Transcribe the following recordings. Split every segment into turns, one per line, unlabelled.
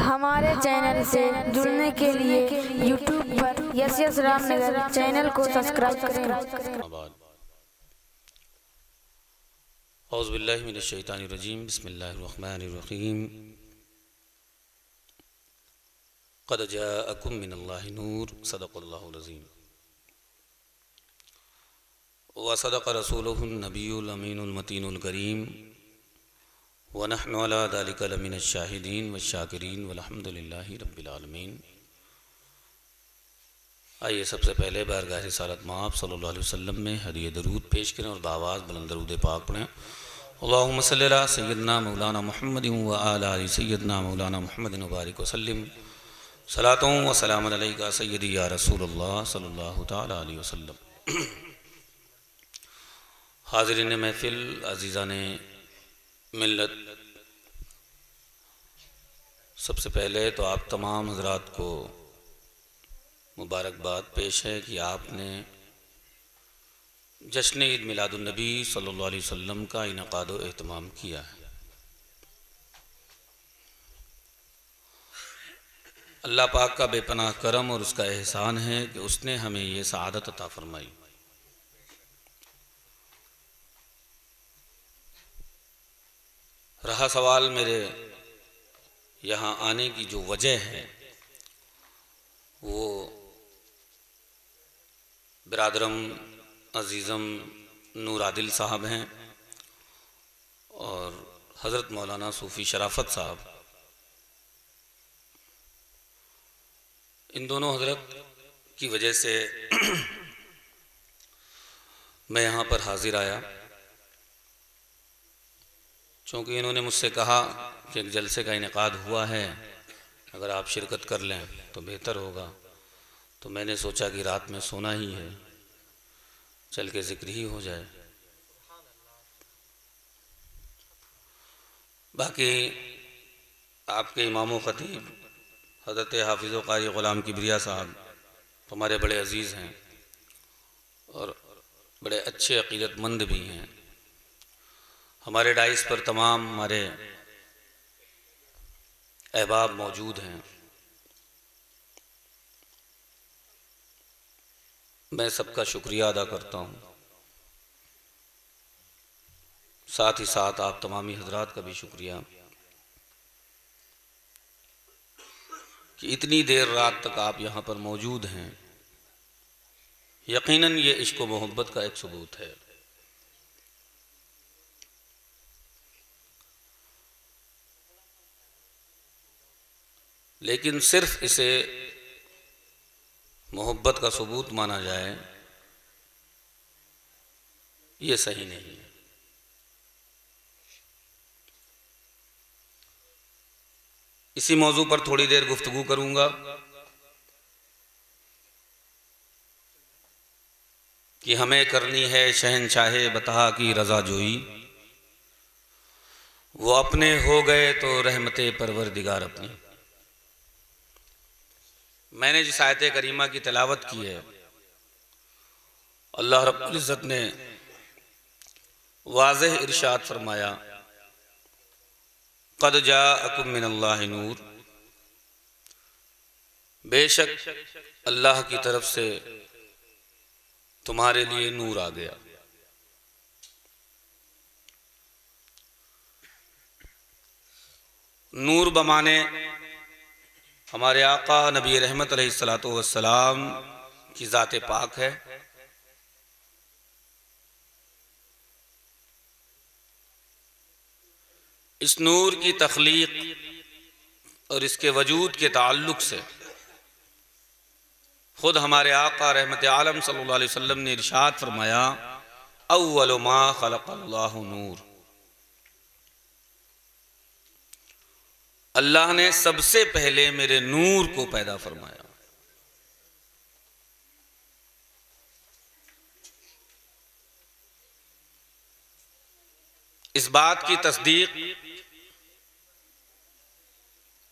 हमारे चैनल से जुड़ने के लिए यूट्यूब पर यस रामनगर चैनल को सब्सक्राइब करें।
औज़ु बिल्लाहि मिनश शैतानिर रजीम बिस्मिल्लाहिर रहमानिर रहीम। क़द जाअकुम मिनल्लाहि नूर सदक़ल्लाहुल अज़ीम व सदक़ रसूलुहुन नबियुल अमीनुल मतीनुल करीम व नहनु अला ज़ालिका लमिनश शाहिदीन वश्शाकिरीन वल्हम्दुलिल्लाहि रब्बिल आलमीन। आइए सबसे पहले बारगाह रिसालत माब सल्लल्लाहु अलैहि वसल्लम में हदिया दरूद पेश करें और बावाज़ बुलंद दरूद पाक पढ़ें। अल्लाहुम्मा सल्लि अला सय्यिदना मौलाना मुहम्मदिन व अला आलि सय्यिदना मौलाना मुहम्मदिन व बारिक व सल्लिम सलातुन व सलामुन अलैका सय्यदी या रसूलल्लाह सल्लल्लाहु तआला अलैहि वसल्लम। हाज़िरीन महफ़िल, अज़ीज़ाने मिल्लत, सबसे पहले तो आप तमाम हज़रात को मुबारकबाद पेश है कि आपने जश्न ईद मिलादुन नबी सल्लल्लाहु अलैहि वसल्लम का इनक़ाद व एहतमाम किया है। अल्लाह पाक का बेपनाह करम और उसका एहसान है कि उसने हमें ये सआदत अता फरमाई। रहा सवाल मेरे यहाँ आने की जो वजह है वो बिरादरम अज़ीज़म नूर आदिल साहब हैं और हज़रत मौलाना सूफ़ी शराफत साहब। इन दोनों हज़रत की वजह से मैं यहाँ पर हाज़िर आया, चूँकि इन्होंने मुझसे कहा कि एक जलसे का इनेकाद हुआ है, अगर आप शिरकत कर लें तो बेहतर होगा। तो मैंने सोचा कि रात में सोना ही है, चल के ज़िक्र ही हो जाए। बाकी आपके इमाम व ख़तीब हज़रत हाफिज़ व क़ारी ग़ुलाम किबरिया साहब हमारे बड़े अज़ीज़ हैं और बड़े अच्छे अक़ीदतमंद भी हैं। हमारे डाइस पर तमाम हमारे अहबाब मौजूद हैं। मैं सबका शुक्रिया अदा करता हूँ, साथ ही साथ आप तमामी हजरात का भी शुक्रिया कि इतनी देर रात तक आप यहाँ पर मौजूद हैं। यकीनन ये इश्क व मोहब्बत का एक सबूत है। लेकिन सिर्फ इसे मोहब्बत का सबूत माना जाए ये सही नहीं है। इसी मौजू पर थोड़ी देर गुफ्तगू करूंगा कि हमें करनी है शहंशाहे बतहा की रज़ा जोई, वो अपने हो गए तो रहमते परवरदिगार अपनी। मैंने जिस आयत करीमा की तिलावत की है, अल्लाह रब्बुल इज़्ज़त ने वाज़ेह इरशाद फरमाया, क़द जाअकुम मिनल्लाहि नूर, बेशक अल्लाह की तरफ से तुम्हारे लिए नूर आ गया। नूर बमाने हमारे आका नबी रहमत अलैहिस्सलातु वस्सलाम की ज़ात पाक है। इस नूर की तख्लीक और इसके वजूद के ताल्लुक से खुद हमारे आका रहमत आलम सल्लल्लाहु अलैहि वसल्लम ने इरशाद फरमाया, अव्वलु मा खलक़ल्लाहु नूर, अल्लाह ने सबसे पहले मेरे नूर को पैदा फरमाया। इस बात की तस्दीक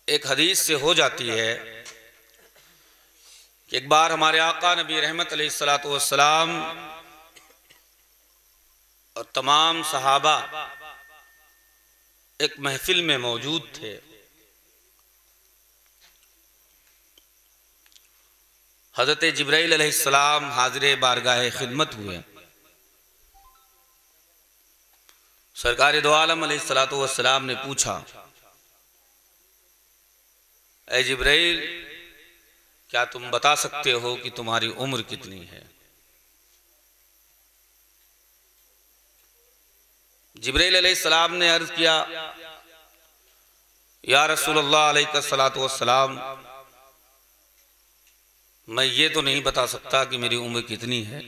एक हदीस से हो जाती है कि एक बार हमारे आका नबी रहमत अलैहिस्सलातु वस्सलाम और तमाम सहाबा एक महफिल में मौजूद थे। हज़रत जिब्राइल अलैहिस्सलाम हाज़िर बारगाह खिदमत हुए। सरकार दो आलम अलैहिस्सलातु वस्सलाम ने पूछा, ऐ जिब्राइल, क्या तुम बता सकते हो कि तुम्हारी उम्र कितनी है? जिब्राइल अलैहिस्सलाम ने अर्ज किया, या रसूलल्लाह अलैहिस्सलातु वस्सलाम, मैं ये तो नहीं बता सकता कि मेरी उम्र कितनी है,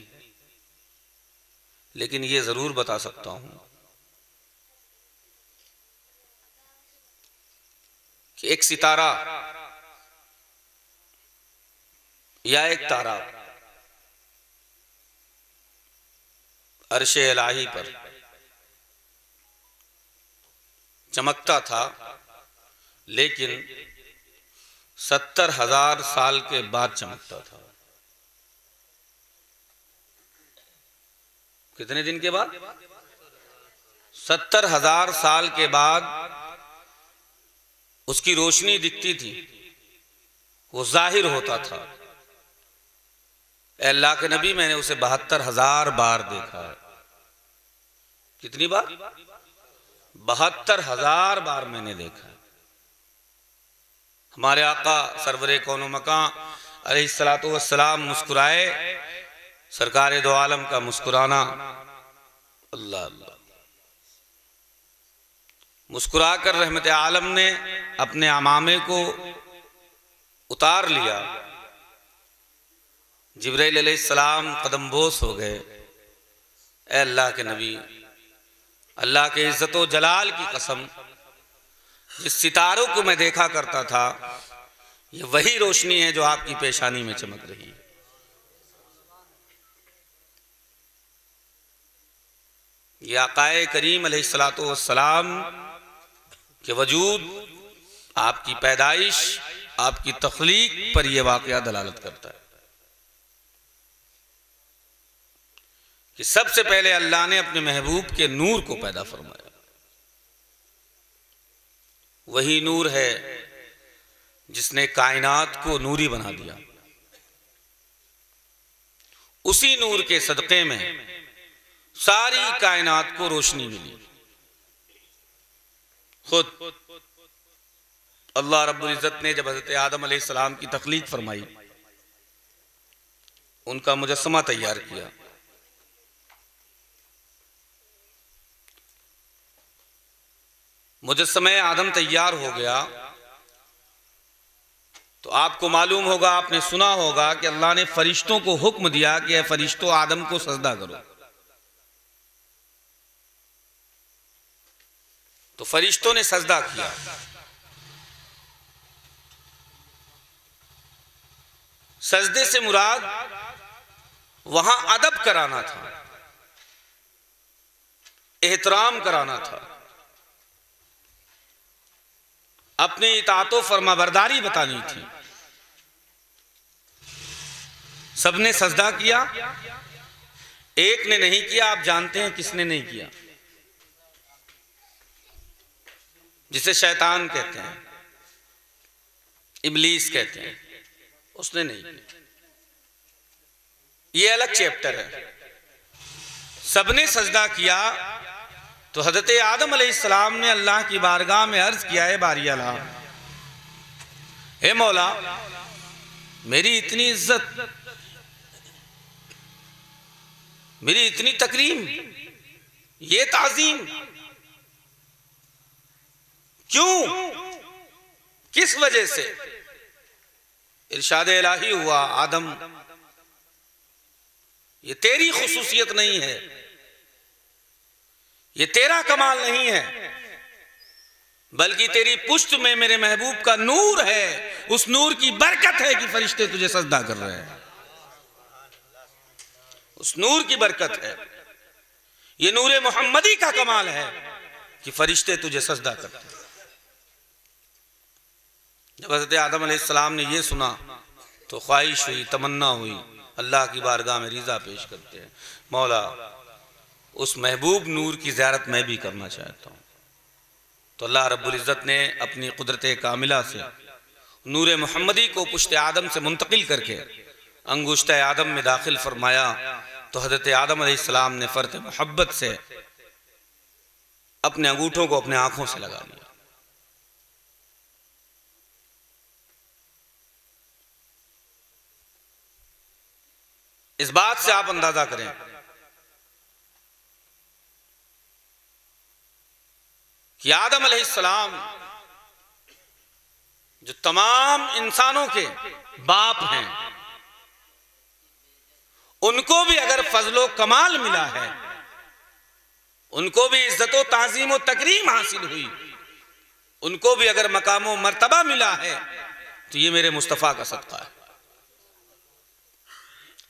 लेकिन ये जरूर बता सकता हूं कि एक सितारा या एक तारा अर्शे इलाही पर चमकता था, लेकिन 70,000 साल के बाद चमकता था। कितने दिन के बाद? 70,000 साल के बाद उसकी रोशनी दिखती थी, वो जाहिर होता था। अल्लाह के नबी, मैंने उसे 72,000 बार देखा है। कितनी बार? 72,000 बार मैंने देखा है। हमारे आका सरवरे कौनो मकां अलैहिस्सलातु वस्सलाम मुस्कुराए, सरकार दो आलम का मुस्कुराना, अल्लाह अल्लाह। मुस्कुरा कर रहमत आलम ने अपने अमामे को उतार लिया। जिब्राइल अलैहिस्सलाम कदमबोस हो गए। ऐ अल्लाह के नबी, अल्लाह के इज्जत व जलाल की कसम, जिस सितारों को मैं देखा करता था, ये वही रोशनी है जो आपकी पेशानी में चमक रही है। ये आकाए करीम अलैहिस्सलातु वस्सलाम के वजूद, आपकी पैदाइश, आपकी तख्लीक पर यह वाकया दलालत करता है कि सबसे पहले अल्लाह ने अपने महबूब के नूर को पैदा फरमाया। वही नूर है जिसने कायनात को नूरी बना दिया। उसी नूर के सदक़े में सारी कायनात को रोशनी मिली। खुद अल्लाह रब्बुल इज़्ज़त ने जब हज़रत आदम अलैहिस्सलाम की तख्लीक फरमाई, उनका मुजस्समा तैयार किया। मुजस्समे आदम तैयार हो गया तो आपको मालूम होगा, आपने सुना होगा कि अल्लाह ने फरिश्तों को हुक्म दिया कि ऐ फरिश्तों, आदम को सजदा करो। तो फरिश्तों ने सजदा किया। सजदे से मुराद वहां अदब कराना था, एहतराम कराना था, अपनी इताअतो फरमाबरदारी बतानी थी। सबने सजदा किया, एक ने नहीं किया। आप जानते हैं किसने नहीं किया? जिसे शैतान कहते हैं, इब्लीस कहते हैं, उसने नहीं किया। ये अलग चैप्टर है। सबने सजदा किया तो हज़रत आदम अलैहिस्सलाम ने अल्लाह की बारगाह में अर्ज किया, है बारी अल्लाह, हे मौला, मेरी इतनी इज्जत, मेरी इतनी तकरीम, ये ताज़ीम क्यों, किस वजह से? इरशाद इलाही हुआ, आदम, ये तेरी खुसूसियत नहीं है, ये तेरा कमाल नहीं है, बल्कि तेरी पुश्त में मेरे महबूब का नूर है। उस नूर की बरकत है कि फरिश्ते तुझे सजदा कर रहे हैं। उस नूर की बरकत है। ये नूरे मोहम्मदी का कमाल है कि फरिश्ते तुझे सजदा करते हैं। जब हज़रत आदम अलैहिस्सलाम ने ये सुना तो ख्वाहिश हुई, तमन्ना हुई, अल्लाह की बारगाह में रिज़ा पेश करते हैं, मौला, उस महबूब नूर की ज़ियारत मैं भी करना चाहता हूँ। तो अल्लाह रब्बुल इज़्ज़त ने अपनी कुदरत कामिला से नूर मोहम्मदी को पुश्ते आदम से मुंतकिल करके अंगुश्त आदम में दाखिल फरमाया तो हज़रत आदम अलैहिस्सलाम ने फ़र्ज़ मोहब्बत से अपने अंगूठों को अपने आंखों से लगा लिया। इस बात से आप अंदाजा करें कि आदम अलैहिस्सलाम जो तमाम इंसानों के बाप हैं, उनको भी अगर फजलो कमाल मिला है, उनको भी इज्जतो ताज़ीम और तकरीम हासिल हुई, उनको भी अगर मकामो मर्तबा मिला है, तो ये मेरे मुस्तफ़ा का सदका है।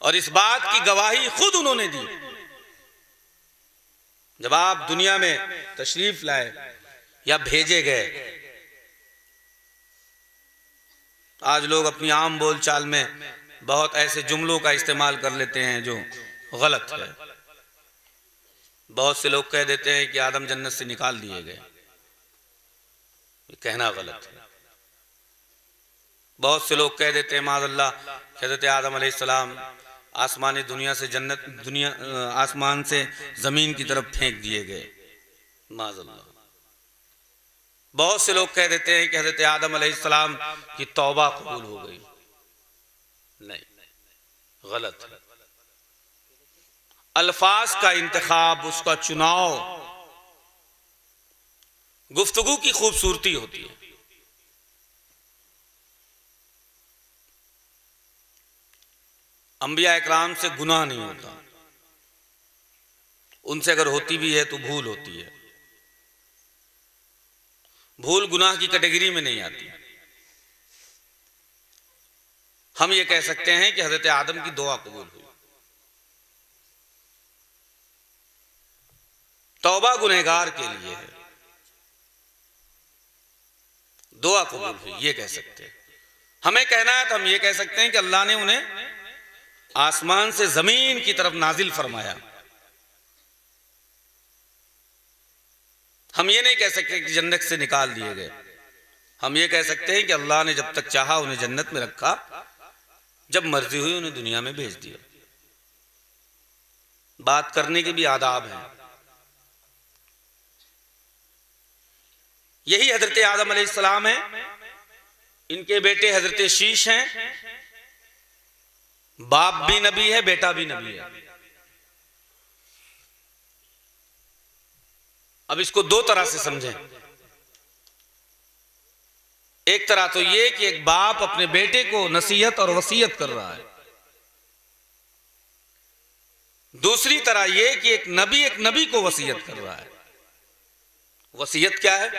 और इस बात की गवाही खुद उन्होंने दी जब आप दुनिया में तशरीफ लाए या भेजे गए। आज लोग अपनी आम बोलचाल में बहुत ऐसे जुमलों का इस्तेमाल कर लेते हैं जो गलत है। बहुत से लोग कह देते हैं कि आदम जन्नत से निकाल दिए गए, ये कहना गलत है। बहुत से लोग कह देते हैं माज़अल्लाह हज़रत आदम अलैहिस्सलाम आसमानी दुनिया से आसमान से जमीन की तरफ फेंक दिए गए, माज़अल्लाह। बहुत से लोग कह देते हैं कि हज़रत आदम अलैहिस्सलाम की तौबा कबूल हो गई। नहीं, गलत है। अल्फाज का इंतखाब, उसका चुनाव गुफ्तगू की खूबसूरती होती है। अंबिया इकराम से गुनाह नहीं होता, उनसे अगर होती भी है तो भूल होती है। भूल गुनाह की कैटेगरी में नहीं आती। हम ये कह सकते हैं कि हजरत आदम की दुआ कबूल हुई। तौबा गुनहगार के लिए है, दुआ कबूल हुई, ये कह सकते हैं। हमें कहना है तो हम ये कह सकते हैं कि अल्लाह ने उन्हें आसमान से जमीन की तरफ नाजिल फरमाया। हम ये नहीं कह सकते कि जन्नत से निकाल दिए गए। हम ये कह सकते हैं कि अल्लाह ने जब तक चाहा उन्हें जन्नत में रखा, जब मर्जी हुई उन्हें दुनिया में भेज दिया। बात करने के भी आदाब हैं। यही हजरत आदम अलैहिस्सलाम है, इनके बेटे हजरत शीश हैं। बाप भी नबी है, बेटा भी नबी है। अब इसको दो तरह से समझें। एक तरह तो ये कि एक बाप अपने बेटे को नसीहत और वसीयत कर रहा है। दूसरी तरह ये कि एक नबी को वसीयत कर रहा है। वसीयत क्या है,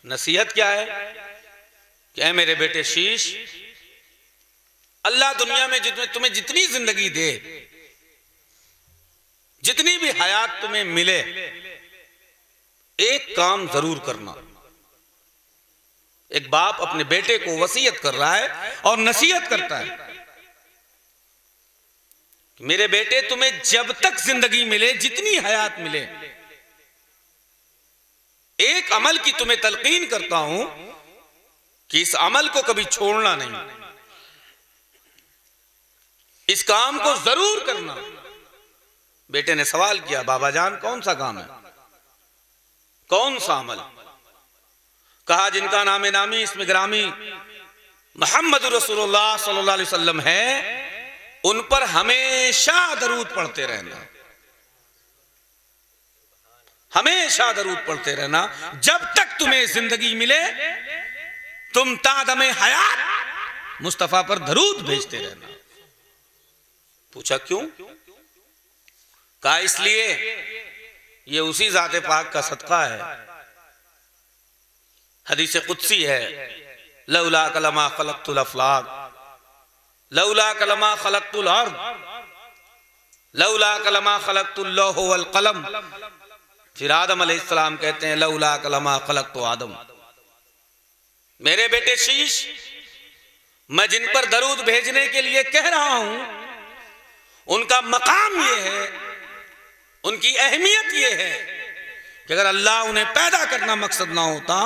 नसीहत क्या है कि ऐ मेरे बेटे शीश, अल्लाह दुनिया में तुम्हें जितनी जिंदगी दे, जितनी भी हयात तुम्हें मिले, एक काम जरूर करना। एक बाप अपने बेटे को वसीयत कर रहा है और नसीहत करता है कि मेरे बेटे तुम्हें जब तक जिंदगी मिले, जितनी हयात मिले, एक अमल की तुम्हें तलकीन करता हूं कि इस अमल को कभी छोड़ना नहीं, इस काम को जरूर करना। बेटे ने सवाल किया, बाबा जान कौन सा काम है, कौन सा अमल? कहा जिनका नामे नामी इसमें ग्रामी मोहम्मद रसूलुल्लाह सल्लल्लाहु अलैहि वसल्लम है, उन पर हमेशा दरूद पढ़ते रहना, हमेशा दरूद पढ़ते रहना। जब तक तुम्हें जिंदगी मिले, तुम तादमे हयात मुस्तफा पर दरूद भेजते रहना। पूछा क्यों? कहा इसलिए ये उसी ज़ाते पाक का सदका है। हदीस कुदसी है, लौला कलमा खलक़तुल अफ़लाक, लौला कलमा खलक़तुल अर्द, लौला कलमा खलक़तुल लौह वल कलम। फिर आदम अलैहिस्सलाम कहते हैं लौला कलमा खलक़तु आदम। मेरे बेटे शीश, मैं जिन पर दरूद भेजने के लिए कह रहा हूं, उनका मकाम ये है, उनकी अहमियत ये है कि अगर अल्लाह उन्हें पैदा करना मकसद ना होता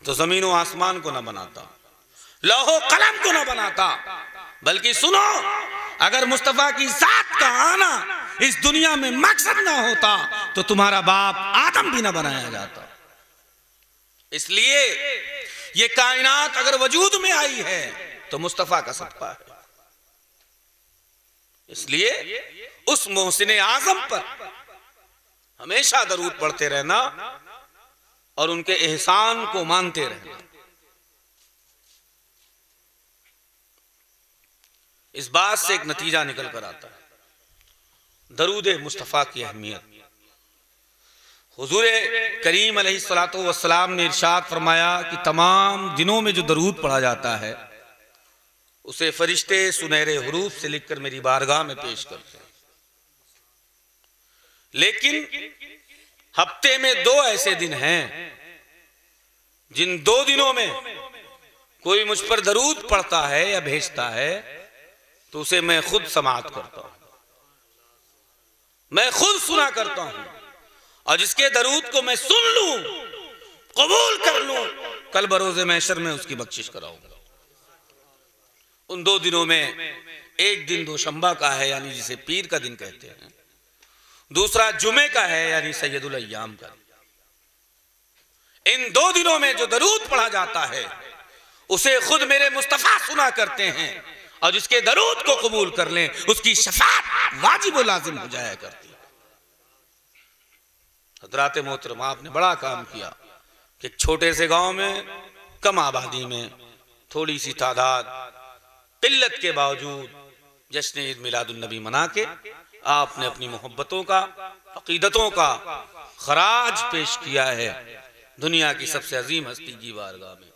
तो जमीन और आसमान को ना बनाता। लौहो कलम को ना बनाता, बल्कि सुनो, अगर मुस्तफा की जात का आना इस दुनिया में मकसद ना होता तो तुम्हारा बाप आदम भी ना बनाया जाता। इसलिए ये कायनात अगर वजूद में आई है तो मुस्तफा का सदका है। इसलिए उस मोहसिन आजम पर हमेशा दरूद पढ़ते रहना और उनके एहसान को मानते रहना। इस बात से एक नतीजा निकल कर आता है दरूद मुस्तफ़ा की अहमियत। हुजूर करीम अलैहिस्सलातु वस्सलाम ने इरशाद फरमाया कि तमाम दिनों में जो दरूद पढ़ा जाता है उसे फरिश्ते सुनहरे हुरूफ से लिखकर मेरी बारगाह में पेश करते हैं, लेकिन हफ्ते में 2 ऐसे दिन हैं जिन 2 दिनों में कोई मुझ पर दरूद पढ़ता है या भेजता है तो उसे मैं खुद समाअत करता हूं, मैं खुद सुना करता हूं, और जिसके दरूद को मैं सुन लूं, कबूल कर लूं, कल बरोज़े महशर में उसकी बख्शिश कराऊंगा। उन 2 दिनों में एक दिन दोशंबा का है यानी जिसे पीर का दिन कहते हैं, दूसरा जुमे का है यानी सैयदुल अय्याम का। इन 2 दिनों में जो दरूद पढ़ा जाता है उसे खुद मेरे मुस्तफा सुना करते हैं, और जिसके दरूद को कबूल कर लें उसकी शफाअत वाजिब व लाजिम हो जाया करती है। हज़रात मोहतरम, आपने बड़ा काम किया कि छोटे से गांव में कम आबादी में थोड़ी सी तादाद किल्लत के बावजूद जश्न ईद मिलादुन नबी मना के आपने अपनी मोहब्बतों का, अकीदतों का खराज पेश किया है दुनिया की सबसे अजीम हस्ती की बारगाह में।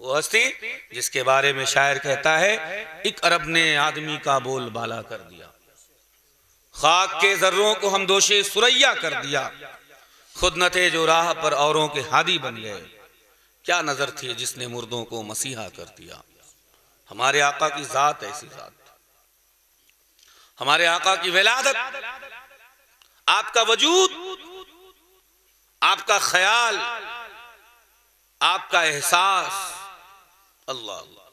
वो हस्ती जिसके बारे में शायर कहता है, एक अरब ने आदमी का बोल बाला कर दिया, खाक के जर्रों को हम दोषे सुरैया कर दिया, खुद न थे जो राह पर औरों के हादी बन गए, क्या नजर थी जिसने मुर्दों को मसीहा कर दिया। हमारे आका की जात ऐसी जात, हमारे आका की विलादत, आपका वजूद, आपका ख्याल, आपका एहसास, अल्लाह अल्लाह,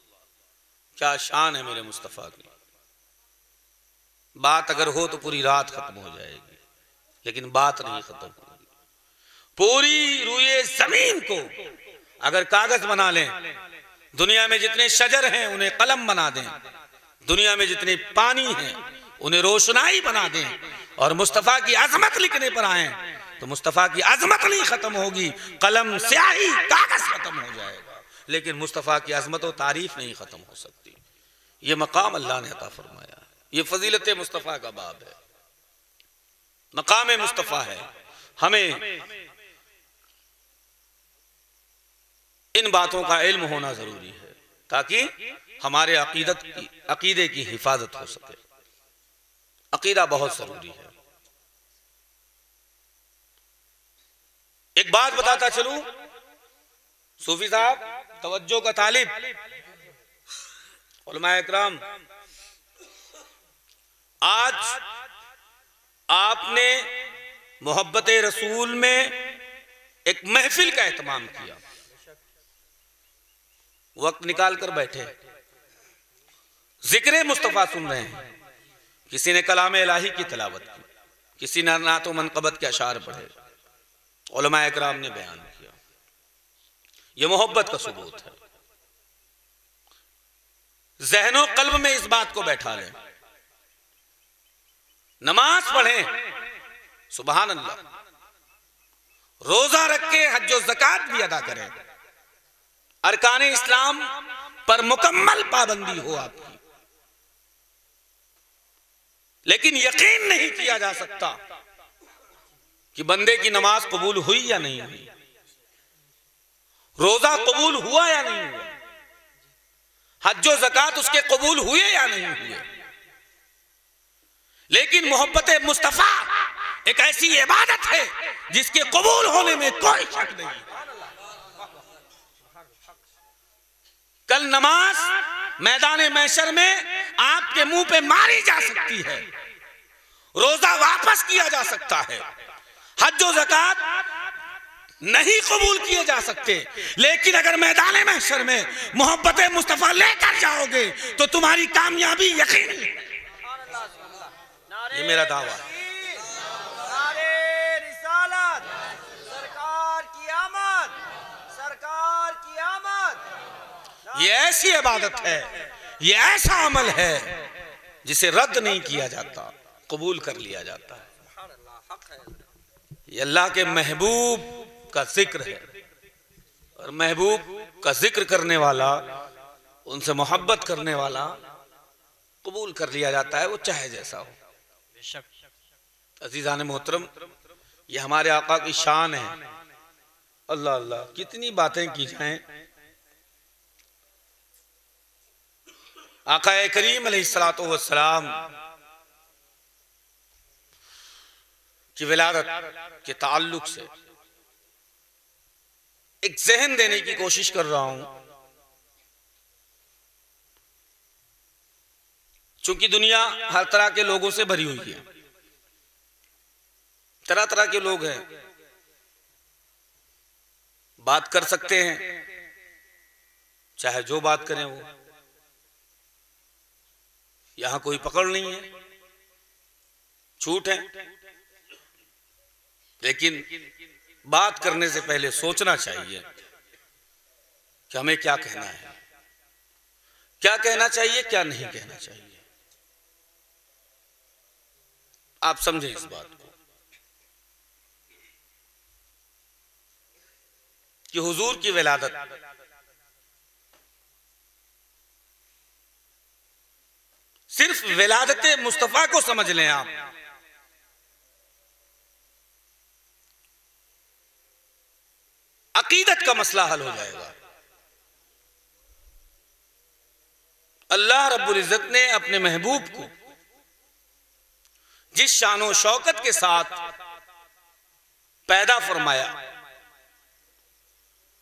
क्या शान है मेरे मुस्तफ़ा की। बात अगर हो तो पूरी रात खत्म हो जाएगी, लेकिन बात नहीं खत्म होगी। पूरी रूए जमीन को अगर कागज बना लें, दुनिया में जितने शजर हैं उन्हें कलम बना दें, दुनिया में जितने पानी हैं उन्हें रोशनाई बना दें, और मुस्तफ़ा की अजमत लिखने पर आए तो मुस्तफ़ा की अजमत नहीं खत्म होगी, कलम स्याही कागज खत्म हो जाएगा, लेकिन मुस्तफ़ा की अजमत और तारीफ नहीं खत्म हो सकती। ये मकाम अल्लाह ने अता फरमाया, ये फजीलत मुस्तफ़ा का बाब है, मकाम मुस्तफ़ा है। हमें इन बातों का इल्म होना जरूरी है ताकि हमारे अकीदे की हिफाजत हो सके। अकीदा बहुत जरूरी है। एक बात बताता चलूं, सूफी साहब, तवज्जो का तालिब, उलमाए इकराम, आज आपने मोहब्बत रसूल में एक महफिल का एहतमाम किया, वक्त निकाल कर बैठे, जिक्र मुस्तफ़ा सुन रहे हैं, किसी ने कलाम इलाही की तिलावत की, किसी ने नातो मनक़बत के अशार पढ़े, उलमाए इकराम ने बयान किया। यह मोहब्बत का सबूत है। ज़हनो कल्ब में इस बात को बैठा लें, नमाज पढ़ें, सुबहान अल्लाह, रोजा रख के हज ज़कात भी अदा करें, अरकान इस्लाम पर मुकम्मल पाबंदी हो आपकी, लेकिन यकीन नहीं किया जा सकता कि बंदे की नमाज कबूल हुई या नहीं हुई, रोजा कबूल हुआ या नहीं हुआ, हज ज़कात उसके कबूल हुए या नहीं हुए। लेकिन मोहब्बत मुस्तफ़ा एक ऐसी इबादत है जिसके कबूल होने में कोई शक नहीं। कल नमाज मैदान महशर में आपके मुंह पे मारी जा सकती है, रोजा वापस किया जा सकता है, हज ज़कात नहीं कबूल किए जा सकते, लेकिन अगर मैदान महशर में मोहब्बत मुस्तफ़ा लेकर जाओगे तो तुम्हारी कामयाबी यकीनी है। ये मेरा दावा है। ये ऐसी इबादत है, ये ऐसा अमल है जिसे रद्द नहीं किया जाता, कबूल कर लिया जाता है। ये अल्लाह के महबूब का जिक्र है, और महबूब का जिक्र करने वाला, उनसे मोहब्बत करने वाला कबूल कर लिया जाता है, वो चाहे जैसा हो। अजीजान मोहतरम, ये हमारे आका की शान है। अल्लाह अल्लाह, कितनी बातें की जाएं। आका करीम अलैहिस्सलातु वस्सलाम की विलादत के ताल्लुक से एक ज़हन देने की कोशिश कर रहा हूं, चूंकि दुनिया हर तरह के लोगों से भरी हुई है, तरह तरह के लोग हैं, बात कर सकते हैं, चाहे जो बात करें वो, यहां कोई पकड़ नहीं है, छूट है, लेकिन बात करने से पहले सोचना चाहिए कि हमें क्या कहना है, क्या कहना चाहिए, क्या नहीं कहना चाहिए। आप समझें इस बात को कि हुजूर की विलादत सिर्फ विलादत मुस्तफा को समझ लें आप, अकीदत का मसला हल हो जाएगा। अल्लाह रब्बुल इज्जत ने अपने महबूब को जिस शानो शौकत के साथ पैदा फरमाया,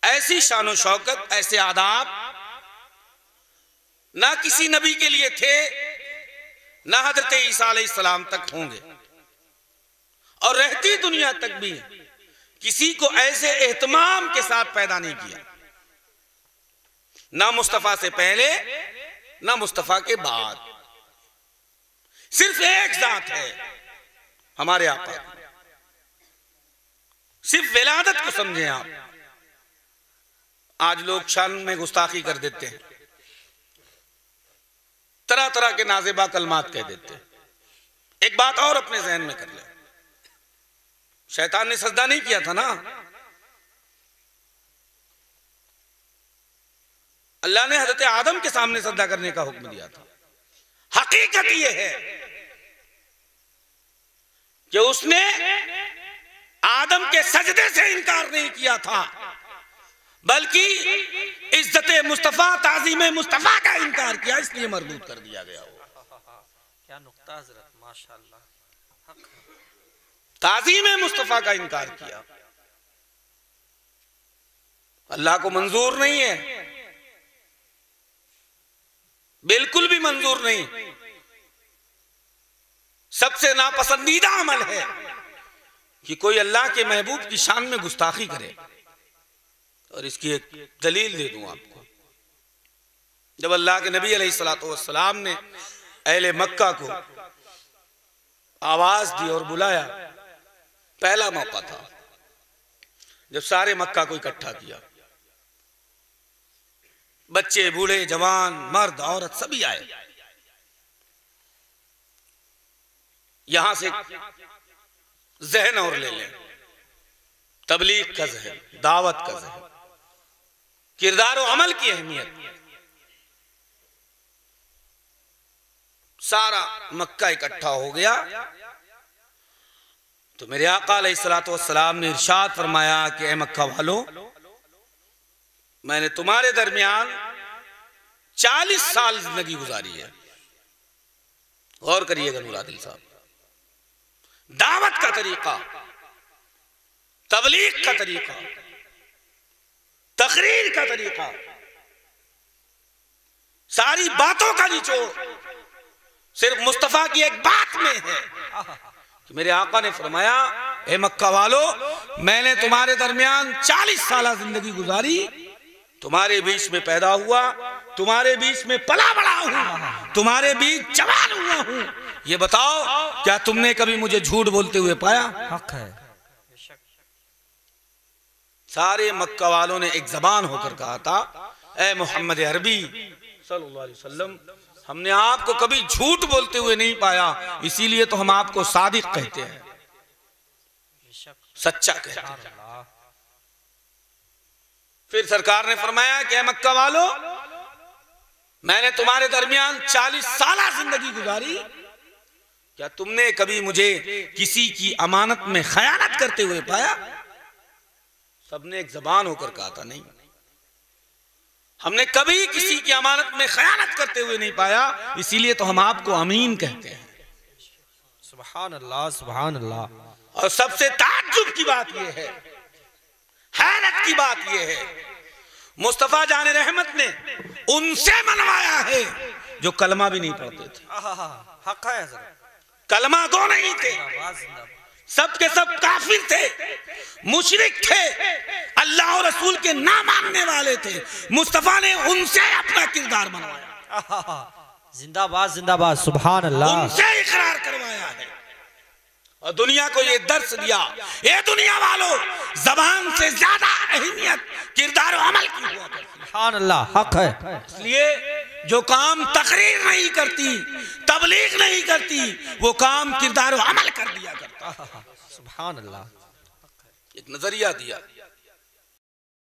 ऐसी शानो शौकत, ऐसे आदाब ना किसी नबी के लिए थे, ना हजरत ईसा अलैहिस्सलाम तक होंगे, और रहती दुनिया तक भी किसी को ऐसे एहतमाम के साथ पैदा नहीं किया, ना मुस्तफा से पहले ना मुस्तफा के बाद। सिर्फ एक जात है हमारे आका, सिर्फ विलादत को समझें आप। आज लोग शान में गुस्ताखी कर देते हैं, तरह तरह के नाज़ेबा कलमात कह देते हैं। एक बात और अपने जहन में कर ले, शैतान ने सजदा नहीं किया था ना, अल्लाह ने हजरत आदम के सामने सजदा करने का हुक्म दिया था। हकीकत यह है कि उसने आदम के सजदे से इनकार नहीं किया था, बल्कि इज्जत मुस्तफा, ताज़ीम मुस्तफा का इनकार किया, इसलिए मरदूद कर दिया गया।
क्या नुक्ता हज़रत, माशाअल्लाह।
ताज़ीम मुस्तफा का इनकार किया, अल्लाह को मंजूर नहीं है, बिल्कुल भी मंजूर नहीं। सबसे नापसंदीदा अमल है कि कोई अल्लाह के महबूब की शान में गुस्ताखी करे। और इसकी एक दलील दे दूं आपको। जब अल्लाह के नबी अलैहिस्सलातु वस्सलाम ने अहले मक्का को आवाज दी और बुलाया, पहला मौका था जब सारे मक्का को इकट्ठा किया, बच्चे, बूढ़े, जवान, मर्द, औरत सभी आए। यहां से जहन और ले लें, तबलीग का जहन, दावत का जहन, किरदार और अमल की अहमियत। सारा मक्का इकट्ठा हो गया तो मेरे आका अलैहिस्सलातु वस्सलाम ने इरशाद फरमाया कि ए मक्का वालों, मैंने तुम्हारे दरमियान 40 साल जिंदगी गुजारी है। गौर करिएगा मुरादिल साहब, दावत का तरीका, तबलीग का तरीका, तकरीर का तरीका, सारी बातों का निचोड़ सिर्फ मुस्तफा की एक बात में है कि मेरे आका ने फरमाया, ए मक्का वालों, मैंने तुम्हारे दरमियान 40 साल जिंदगी गुजारी, तुम्हारे बीच में पैदा हुआ, तुम्हारे बीच में पला बड़ा हूं, तुम्हारे बीच जवान हुआ हूं। ये बताओ क्या तुमने कभी मुझे झूठ बोलते हुए पाया?
हक है।
सारे मक्का वालों ने एक जबान होकर कहा था, ए मोहम्मद अरबी सल्लल्लाहु अलैहि वसल्लम, हमने आपको कभी झूठ बोलते हुए नहीं पाया, इसीलिए तो हम आपको सादिक कहते हैं, सच्चा कहते हैं। फिर सरकार ने फरमाया कि मक्का वालों, मैंने तुम्हारे दरमियान 40 साल जिंदगी गुजारी, क्या तुमने कभी मुझे किसी की अमानत में खयानत करते हुए पाया? सबने एक जबान होकर कहा था, नहीं, हमने कभी किसी की अमानत में खयानत करते हुए नहीं पाया, इसीलिए तो हम आपको अमीन कहते हैं।
सुभान अल्लाह, सुभान अल्लाह।
और सबसे ताज्जुब की बात यह है, हैरत की बात यह है, मुस्तफा जान रहमत ने उनसे मनवाया है जो कलमा भी नहीं पढ़ते थे।
हक है हज़रत।
कलमा गो नहीं थे, सब के सब काफिर थे, मुशरिक थे, अल्लाह और रसूल के ना मानने वाले थे। मुस्तफा ने उनसे अपना किरदार बनवाया,
जिंदाबाद जिंदाबाद, सुभान अल्लाह।
उनसे इकरार करवाया है और दुनिया को ये दर्श दिया, ये दुनिया वालों, जबान से ज्यादा अहमियत किरदार और अमल की हुआ करती।
सुभान अल्लाह, हक है।
इसलिए जो काम तकरीर नहीं करती, तबलीग नहीं करती, वो काम किरदार और अमल कर दिया करता।
सुभान अल्लाह।
एक नजरिया दिया,